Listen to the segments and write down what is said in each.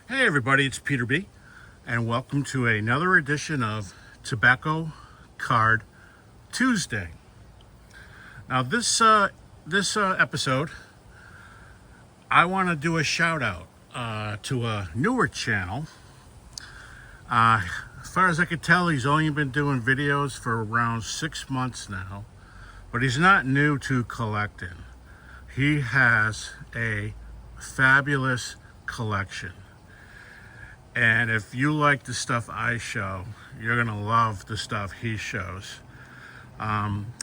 Hey everybody, it's Peter B, and welcome to another edition of Tobacco Card Tuesday. Now this episode, I want to do a shout out to a newer channel. As far as I can tell, he's only been doing videos for around 6 months now, but he's not new to collecting. He has a fabulous collection. And if you like the stuff I show, you're going to love the stuff he shows.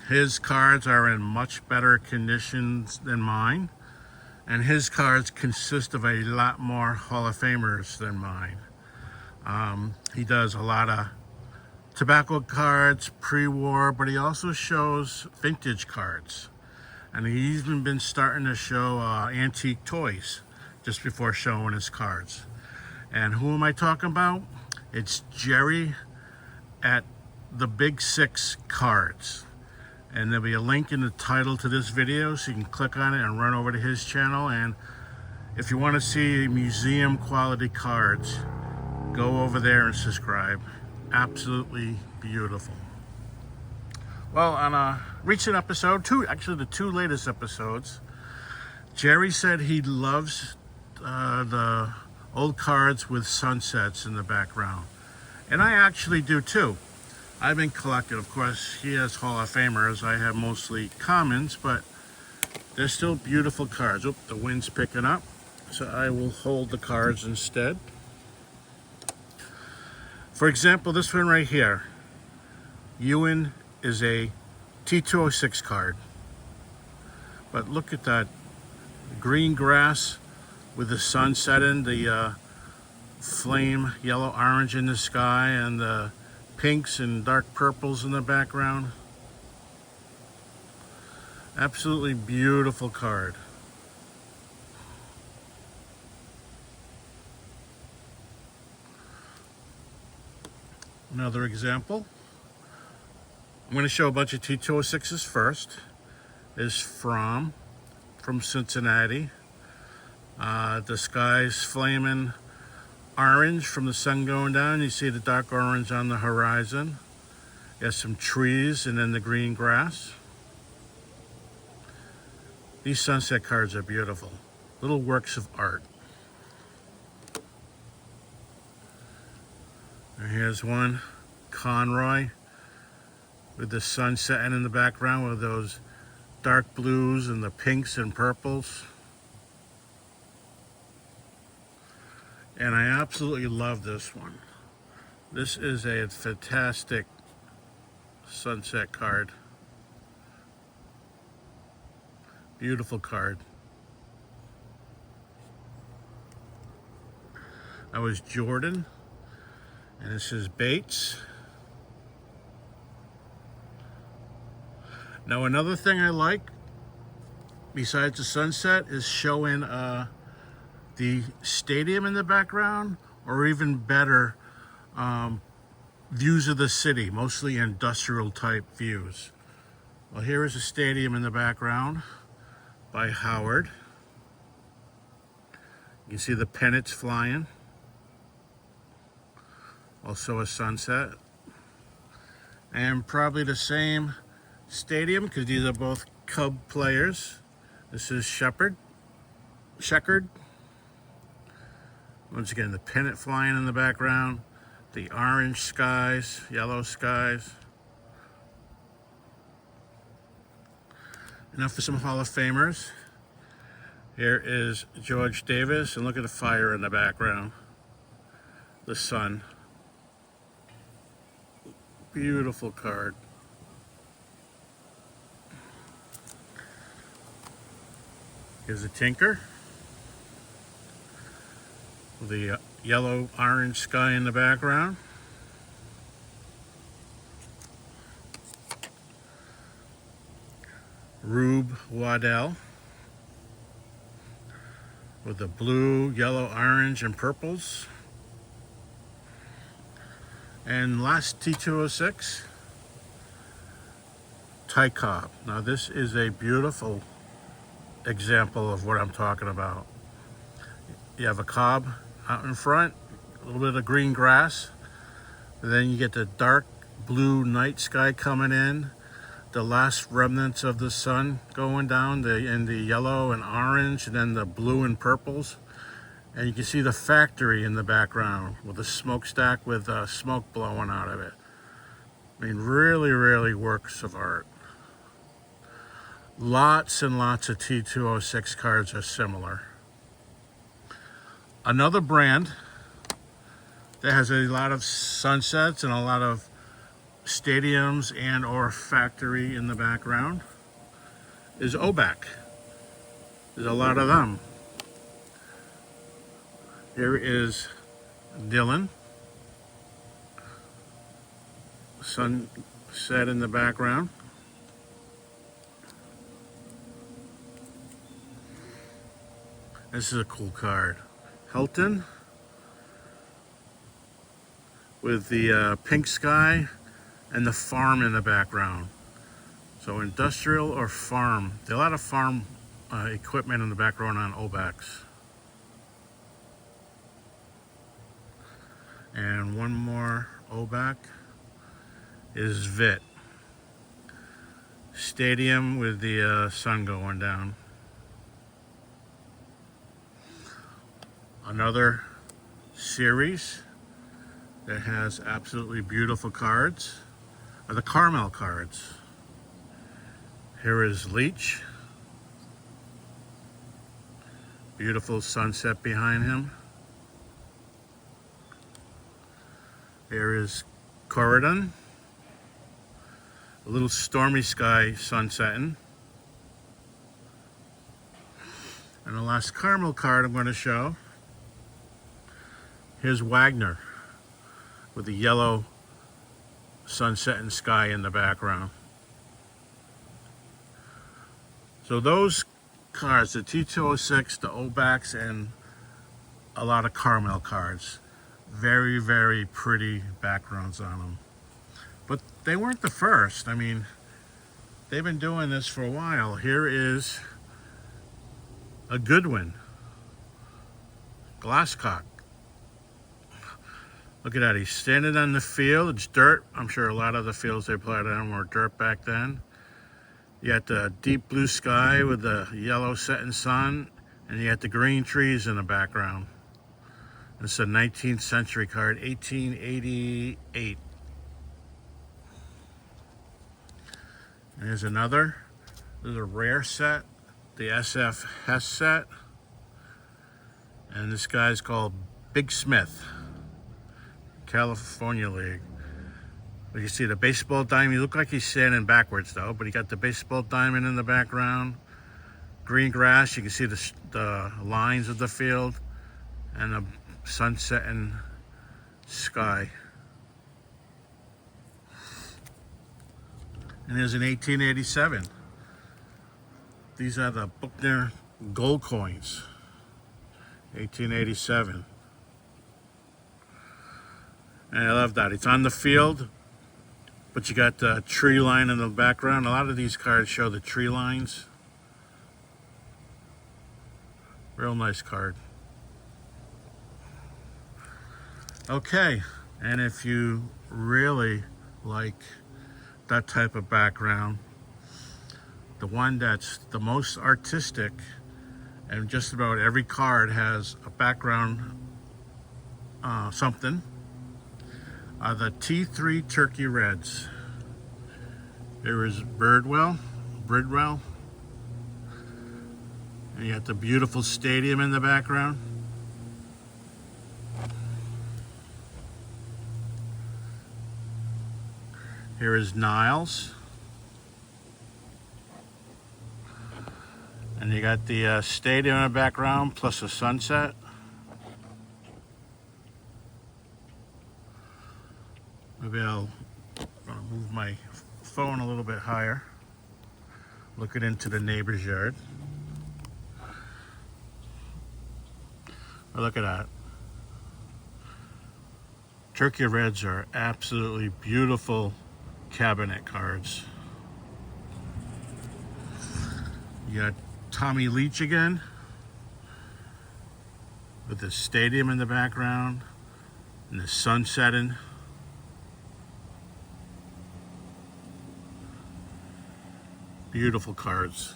His cards are in much better conditions than mine. And his cards consist of a lot more Hall of Famers than mine. He does a lot of tobacco cards, pre-war, but he also shows vintage cards. And he's even been starting to show antique toys just before showing his cards. And who am I talking about? It's Jerry at the Big Six Cards. And there'll be a link in the title to this video, so you can click on it and run over to his channel. And if you want to see museum quality cards, go over there and subscribe. Absolutely beautiful. Well, on a recent episode, the two latest episodes, Jerry said he loves the old cards with sunsets in the background. And I actually do too. I've been collecting, of course, he has Hall of Famers. I have mostly commons, but they're still beautiful cards. Oop, the wind's picking up, so I will hold the cards instead. For example, this one right here, Ewan is a T266 card. But look at that green grass with the sun setting, the flame yellow orange in the sky, and the pinks and dark purples in the background. Absolutely beautiful card. Another example. I'm going to show a bunch of T266s first. Is from Cincinnati. The sky's flaming orange from the sun going down. You see the dark orange on the horizon. There's some trees and then the green grass. These sunset cards are beautiful. Little works of art. And here's one, Conroy, with the sun setting in the background with those dark blues and the pinks and purples. And I absolutely love this one. This is a fantastic sunset card. Beautiful card. That was Jordan. And this is Bates. Now another thing I like, besides the sunset, is showing the stadium in the background, or even better, views of the city, mostly industrial type views. Well, here is a stadium in the background by Howard. You can see the pennants flying. Also a sunset. And probably the same stadium, because these are both Cub players. This is Sheckard. Once again, the pennant flying in the background, the orange skies, yellow skies. Enough for some Hall of Famers. Here is George Davis, and look at the fire in the background. The sun. Beautiful card. Here's a Tinker. The yellow-orange sky in the background. Rube Waddell with the blue, yellow, orange, and purples. And last T206, Ty Cobb. Now this is a beautiful example of what I'm talking about. You have a Cobb out in front, a little bit of green grass. And then you get the dark blue night sky coming in, the last remnants of the sun going down in the yellow and orange, and then the blue and purples. And you can see the factory in the background with a smokestack with smoke blowing out of it. I mean, really, really works of art. Lots and lots of T206 cards are similar. Another brand that has a lot of sunsets and a lot of stadiums and or factory in the background is Oback. There's a lot of them. Here is Dylan. Sunset in the background. This is a cool card. Helton with the pink sky and the farm in the background. So industrial or farm. There's a lot of farm equipment in the background on Obacks. And one more Oback is Vit. Stadium with the sun going down. Another series that has absolutely beautiful cards are the Carmel cards. Here is Leech. Beautiful sunset behind him. Here is Corridon. A little stormy sky sunsetting. And the last Carmel card I'm going to show. Here's Wagner with the yellow sunset and sky in the background. So those cards, the T206, the Obacks, and a lot of Carmel cards. Very, very pretty backgrounds on them. But they weren't the first. I mean, they've been doing this for a while. Here is a Goodwin. Glasscock. Look at that, he's standing on the field. It's dirt. I'm sure a lot of the fields they played on were dirt back then. You got the deep blue sky with the yellow setting sun, and you got the green trees in the background. It's a 19th century card, 1888. And here's another. This is a rare set, the SF Hess set. And this guy's called Big Smith. California League. But you see the baseball diamond. You look like he's standing backwards though, but he got the baseball diamond in the background. Green grass. You can see the lines of the field and the sunset and sky. And there's an 1887. These are the Buckner gold coins. 1887. And I love that. It's on the field, but you got the tree line in the background. A lot of these cards show the tree lines. Real nice card. Okay, and if you really like that type of background, the one that's the most artistic, and just about every card has a background something, are the T3 Turkey Reds. There is Bridwell, and you got the beautiful stadium in the background. Here is Niles. And you got the stadium in the background plus a sunset. Maybe I'll move my phone a little bit higher. Looking into the neighbor's yard. Oh, look at that. Turkey Reds are absolutely beautiful cabinet cards. You got Tommy Leach again. with the stadium in the background and the sun setting. Beautiful cards.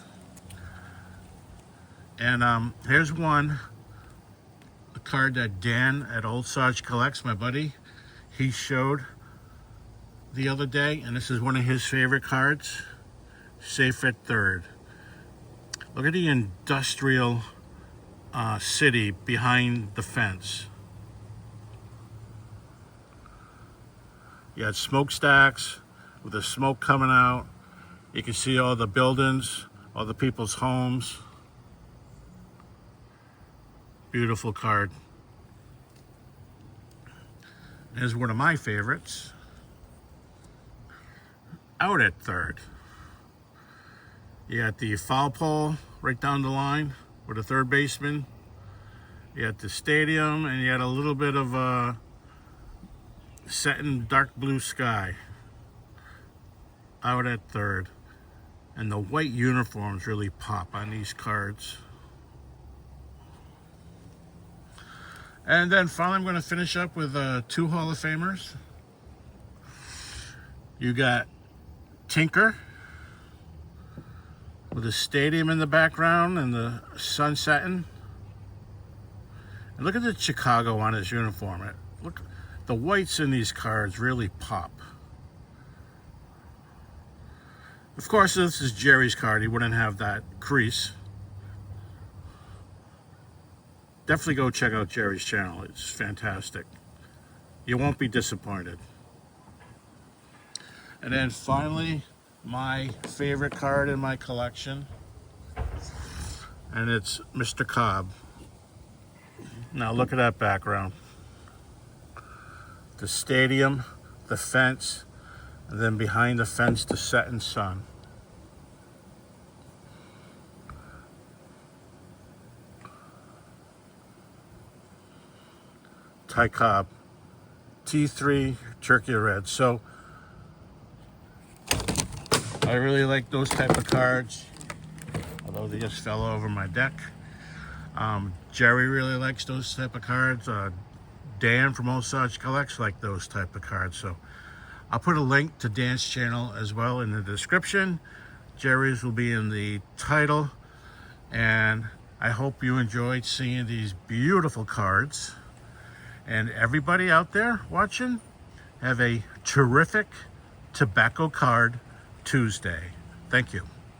And here's one, a card that Dan at Old Sarge Collects, my buddy, he showed the other day, and this is one of his favorite cards. Safe at Third. Look at the industrial city behind the fence. You got smokestacks with the smoke coming out. You can see all the buildings, all the people's homes. Beautiful card. Here's one of my favorites. Out at Third. You got the foul pole right down the line with the third baseman. You got the stadium, and you got a little bit of a setting dark blue sky. Out at Third. And the white uniforms really pop on these cards. And then finally, I'm going to finish up with two Hall of Famers. You got Tinker with the stadium in the background and the sun setting. And look at the Chicago on his uniform. Look, the whites in these cards really pop. Of course, if this is Jerry's card, he wouldn't have that crease. Definitely go check out Jerry's channel. It's fantastic. You won't be disappointed. And then finally, my favorite card in my collection, and it's Mr. Cobb. Now look at that background. The stadium, the fence, and then behind the fence, the setting sun. Ty Cobb, T3 Turkey Red. So I really like those type of cards, although they just fell over my deck. Jerry really likes those type of cards. Dan from Old Sarge Collects like those type of cards. So I'll put a link to Dan's channel as well in the description. Jerry's will be in the title. And I hope you enjoyed seeing these beautiful cards. And everybody out there watching, have a terrific Tobacco Card Tuesday. Thank you.